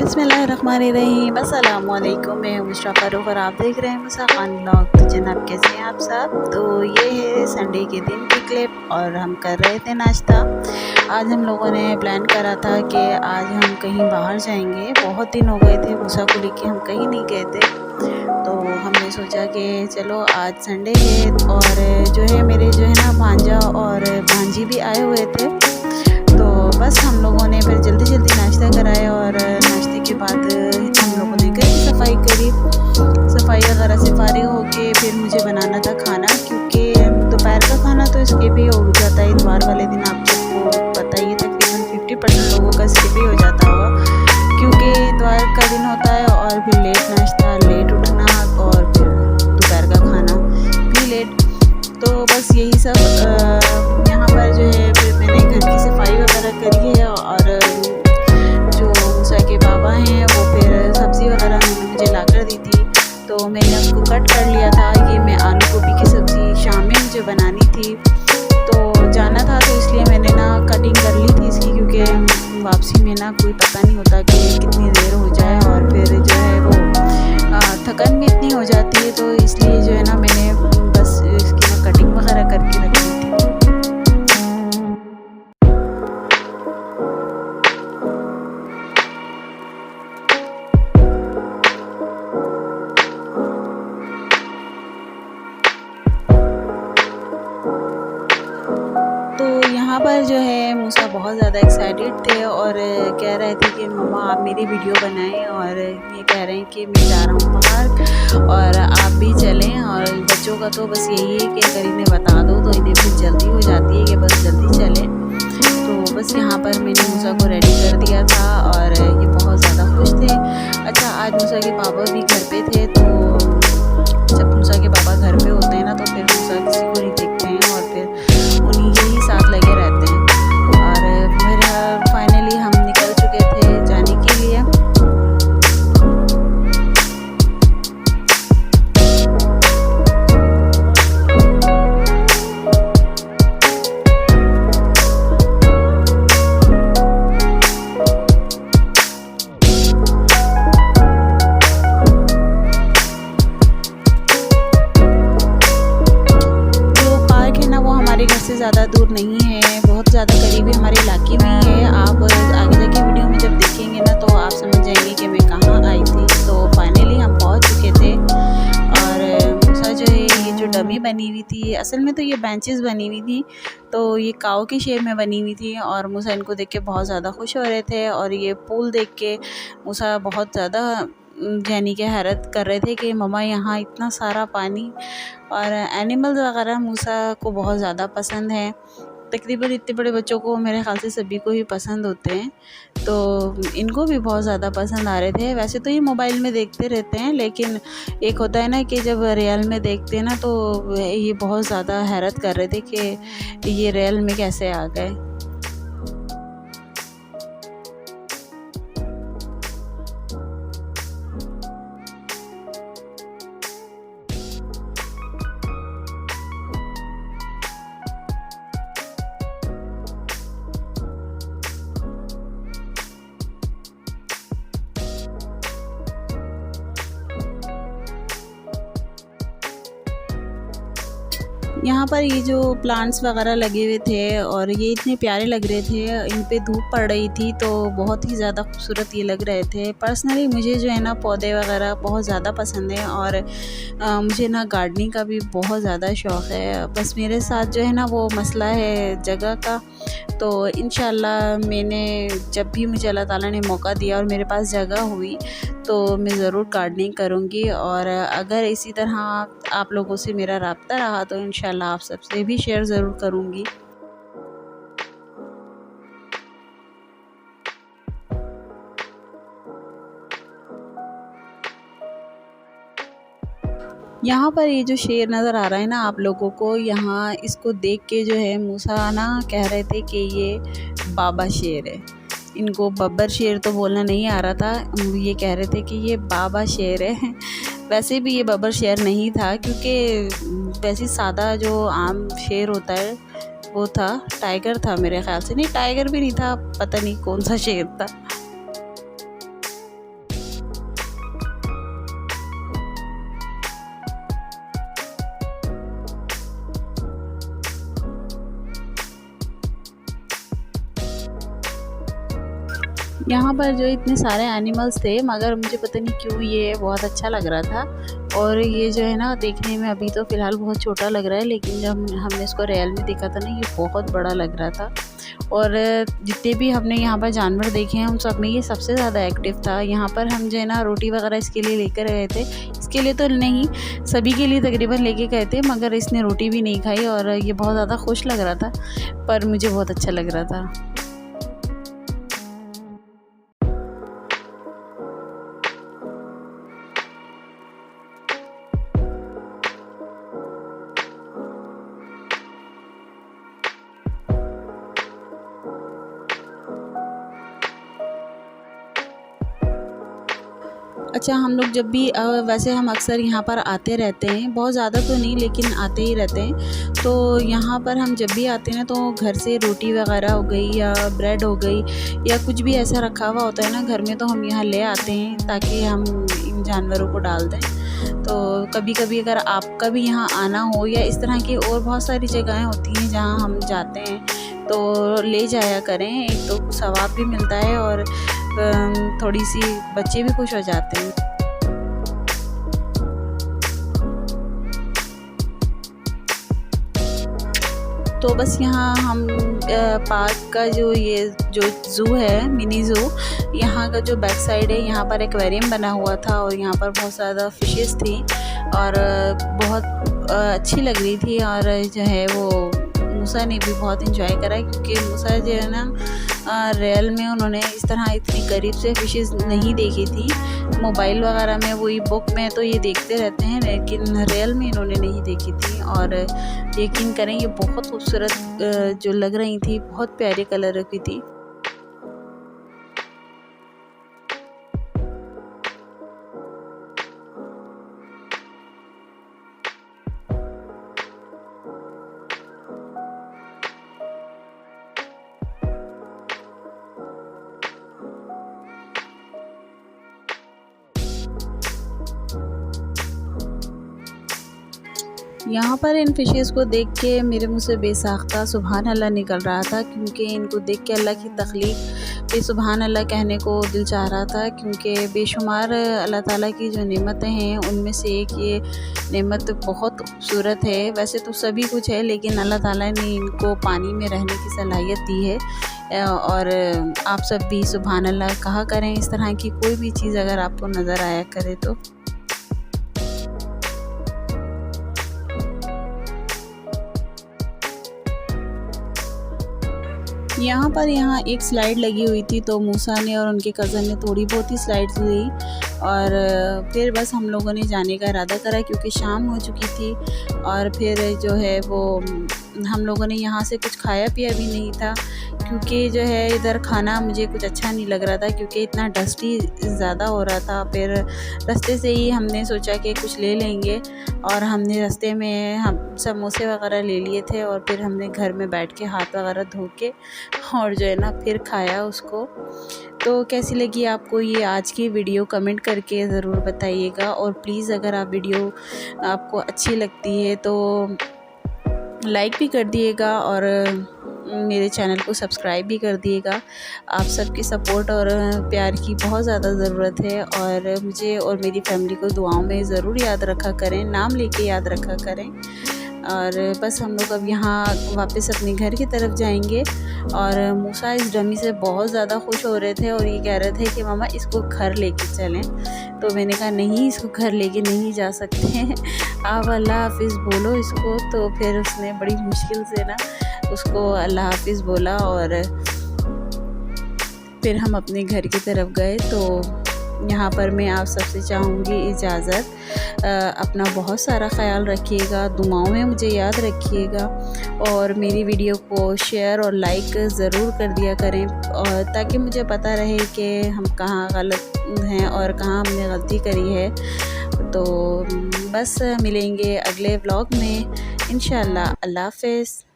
बिस्मिल्लाहिर्रहमानिर्रहीम। अस्सलामुअलैकुम। मैं मुशर्रफ़ा फ़ारूक और आप देख रहे हैं मुसा खान ब्लॉग। तो जनाब कैसे हैं आप सब। तो ये है संडे के दिन की क्लिप और हम कर रहे थे नाश्ता। आज हम लोगों ने प्लान करा था कि आज हम कहीं बाहर जाएंगे। बहुत दिन हो गए थे मुसा को लेके हम कहीं नहीं गए थे, तो हमने सोचा कि चलो आज संडे है और जो है मेरे जो है ना भांजा और भांजी भी आए हुए थे। तो बस हम लोगों ने फिर जल्दी जल्दी नाश्ता कराया और नाश्ते के बाद हम लोगों ने घर की सफाई करी। सफाई वगैरह से फारिग होके फिर मुझे बनाना था खाना, क्योंकि दोपहर का खाना तो स्किप ही हो जाता है। इतवार वाले दिन आप सबको पता ही तकरीबन 50% लोगों का स्किप ही हो जाता होगा, क्योंकि इतवार का दिन होता है और फिर लेट नाश्ता, लेट उठना और फिर दोपहर का खाना भी लेट। तो बस यही सब यहाँ पर जो है फिर मैंने घर की सफाई वगैरह करी है और जो मूसा के बाबा हैं वो फिर सब्ज़ी वगैरह उन्होंने मुझे ला कर दी थी, तो मैंने उसको कट कर लिया था। ये मैं आलू गोभी की सब्ज़ी शाम में मुझे बनानी थी, तो जाना था तो इसलिए मैंने ना कटिंग कर ली थी इसकी, क्योंकि वापसी में ना कोई पता नहीं होता कि कितनी देर हो जाए और फिर जो है वो थकन भी इतनी हो जाती है, तो इसलिए जो है ना मैंने बस इसकी ना कटिंग वगैरह करके रख दी थी। तो यहाँ पर जो है मूसा बहुत ज़्यादा एक्साइटेड थे और कह रहे थे कि मम्मा आप मेरी वीडियो बनाएं, और ये कह रहे हैं कि मैं जा रहा हूँ बाहर और आप भी चलें। और बच्चों का तो बस यही है कि अगर इन्हें बता दो तो इन्हें फिर जल्दी हो जाती है कि बस जल्दी चलें। तो बस यहाँ पर मैंने मूसा को रेडी कर दिया था और ये बहुत ज़्यादा खुश थे। अच्छा, आज मूसा के पापा भी घर पे थे, तो जब मूसा के पापा घर पे होते हैं ना तो फिर मूसा किसी को नहीं देखते हैं और फिर उन्हीं के ही साथ लगे रहते हैं। और फिर फाइनली हम निकल चुके थे जाने के लिए। हमारे घर से ज़्यादा दूर नहीं है, बहुत ज़्यादा करीबी हमारे इलाके में ही है। आप आगे जाके वीडियो में जब देखेंगे ना तो आप समझ जाएंगे कि मैं कहाँ आई थी। तो फाइनली हम पहुँच चुके थे और मूसा जो है ये जो डमी बनी हुई थी, असल में तो ये बेंचेस बनी हुई थी, तो ये काऊ की शेप में बनी हुई थी और मूसा इनको देख के बहुत ज़्यादा खुश हो रहे थे। और ये पूल देख के मूसा बहुत ज़्यादा यानी कि हैरत कर रहे थे कि मम्मा यहाँ इतना सारा पानी। और एनिमल्स वगैरह मूसा को बहुत ज़्यादा पसंद है। तकरीबन इतने बड़े बच्चों को मेरे ख़्याल से सभी को ही पसंद होते हैं, तो इनको भी बहुत ज़्यादा पसंद आ रहे थे। वैसे तो ये मोबाइल में देखते रहते हैं, लेकिन एक होता है ना कि जब रियल में देखते हैं ना तो ये बहुत ज़्यादा हैरत कर रहे थे कि ये रियल में कैसे आ गए। यहाँ पर ये जो प्लांट्स वगैरह लगे हुए थे और ये इतने प्यारे लग रहे थे, इन पे धूप पड़ रही थी तो बहुत ही ज़्यादा खूबसूरत ये लग रहे थे। पर्सनली मुझे जो है ना पौधे वगैरह बहुत ज़्यादा पसंद है और मुझे ना गार्डनिंग का भी बहुत ज़्यादा शौक़ है। बस मेरे साथ जो है ना वो मसला है जगह का। तो इंशाल्लाह मैंने जब भी मुझे अल्लाह ताला ने मौका दिया और मेरे पास जगह हुई तो मैं ज़रूर गार्डनिंग करूँगी। और अगर इसी तरह आप लोगों से मेरा राब्ता रहा तो इंशाल्लाह आप सबसे भी शेयर ज़रूर करूँगी। यहाँ पर ये जो शेर नज़र आ रहा है ना आप लोगों को, यहाँ इसको देख के जो है मूसा ना कह रहे थे कि ये बाबा शेर है। इनको बब्बर शेर तो बोलना नहीं आ रहा था, ये कह रहे थे कि ये बाबा शेर है। वैसे भी ये बब्बर शेर नहीं था, क्योंकि वैसे सादा जो आम शेर होता है वो था, टाइगर था मेरे ख्याल से। नहीं, टाइगर भी नहीं था, पता नहीं कौन सा शेर था। यहाँ पर जो इतने सारे एनिमल्स थे, मगर मुझे पता नहीं क्यों ये बहुत अच्छा लग रहा था। और ये जो है ना, देखने में अभी तो फ़िलहाल बहुत छोटा लग रहा है, लेकिन जब हमने इसको रियल में देखा था ना, ये बहुत बड़ा लग रहा था। और जितने भी हमने यहाँ पर जानवर देखे हैं उन सब में ये सबसे ज़्यादा एक्टिव था। यहाँ पर हम जो है ना रोटी वगैरह इसके लिए लेकर गए थे, इसके लिए तो नहीं, सभी के लिए तकरीबन लेके गए थे, मगर इसने रोटी भी नहीं खाई और ये बहुत ज़्यादा खुश लग रहा था, पर मुझे बहुत अच्छा लग रहा था। अच्छा, हम लोग जब भी वैसे हम अक्सर यहाँ पर आते रहते हैं, बहुत ज़्यादा तो नहीं लेकिन आते ही रहते हैं। तो यहाँ पर हम जब भी आते हैं तो घर से रोटी वगैरह हो गई या ब्रेड हो गई या कुछ भी ऐसा रखा हुआ होता है ना घर में, तो हम यहाँ ले आते हैं ताकि हम इन जानवरों को डाल दें। तो कभी कभी अगर आपका भी यहाँ आना हो या इस तरह की और बहुत सारी जगहें होती हैं जहाँ हम जाते हैं, तो ले जाया करें। एक तो सवाब भी मिलता है और थोड़ी सी बच्चे भी खुश हो जाते हैं। तो बस यहाँ हम पार्क का जो ज़ू है, मिनी ज़ू, यहाँ का जो बैक साइड है, यहाँ पर एक्वेरियम बना हुआ था और यहाँ पर बहुत ज़्यादा फिशेस थी और बहुत अच्छी लग रही थी। और जो है वो मूसा ने भी बहुत इंजॉय करा, क्योंकि मूसा जो है ना रियल में उन्होंने इस तरह इतनी करीब से फिशेस नहीं देखी थी। मोबाइल वगैरह में, वही बुक में तो ये देखते रहते हैं, लेकिन रियल में इन्होंने नहीं देखी थी। और यकीन करें ये बहुत खूबसूरत जो लग रही थी, बहुत प्यारे कलर की थी। यहाँ पर इन फ़िशेस को देख के मेरे मुँह से बेसाख्ता सुभान अल्लाह निकल रहा था, क्योंकि इनको देख के अल्लाह की तख्लीक पे सुभान अल्लाह कहने को दिल चाह रहा था। क्योंकि बेशुमार अल्लाह ताला की जो नेमतें हैं उनमें से एक ये नेमत बहुत खूबसूरत है। वैसे तो सभी कुछ है, लेकिन अल्लाह ताला ने इनको पानी में रहने की सलाहियत दी है। और आप सब भी सुभान अल्लाह कहा करें इस तरह की कोई भी चीज़ अगर आपको नज़र आया करे तो। यहाँ एक स्लाइड लगी हुई थी, तो मूसा ने और उनके कज़न ने थोड़ी बहुत ही स्लाइड्स ली और फिर बस हम लोगों ने जाने का इरादा करा, क्योंकि शाम हो चुकी थी। और फिर जो है वो हम लोगों ने यहाँ से कुछ खाया पिया भी नहीं था, क्योंकि जो है इधर खाना मुझे कुछ अच्छा नहीं लग रहा था, क्योंकि इतना डस्टी ज़्यादा हो रहा था। फिर रास्ते से ही हमने सोचा कि कुछ ले लेंगे, और हमने रास्ते में हम समोसे वगैरह ले लिए थे और फिर हमने घर में बैठ के हाथ वगैरह धो के और जो है ना फिर खाया उसको। तो कैसी लगी आपको ये आज की वीडियो, कमेंट करके ज़रूर बताइएगा। और प्लीज़ अगर आप वीडियो आपको अच्छी लगती है तो लाइक भी कर दिएगा और मेरे चैनल को सब्सक्राइब भी कर दिएगा। आप सबकी सपोर्ट और प्यार की बहुत ज़्यादा ज़रूरत है, और मुझे और मेरी फैमिली को दुआओं में ज़रूर याद रखा करें, नाम लेके याद रखा करें। और बस हम लोग अब यहाँ वापस अपने घर की तरफ जाएंगे। और मूसा इस डमी से बहुत ज़्यादा खुश हो रहे थे और ये कह रहे थे कि मामा इसको घर लेके चलें। तो मैंने कहा नहीं, इसको घर लेके नहीं जा सकते आप अल्लाह हाफिज़ बोलो इसको। तो फिर उसने बड़ी मुश्किल से ना उसको अल्लाह हाफिज़ बोला और फिर हम अपने घर की तरफ गए। तो यहाँ पर मैं आप सबसे चाहूँगी इजाज़त, अपना बहुत सारा ख्याल रखिएगा, दुआओं में मुझे याद रखिएगा, और मेरी वीडियो को शेयर और लाइक ज़रूर कर दिया करें, और ताकि मुझे पता रहे कि हम कहाँ गलत हैं और कहाँ हमने गलती करी है। तो बस मिलेंगे अगले व्लॉग में इंशाअल्लाह। अल्लाह हाफ़िज़।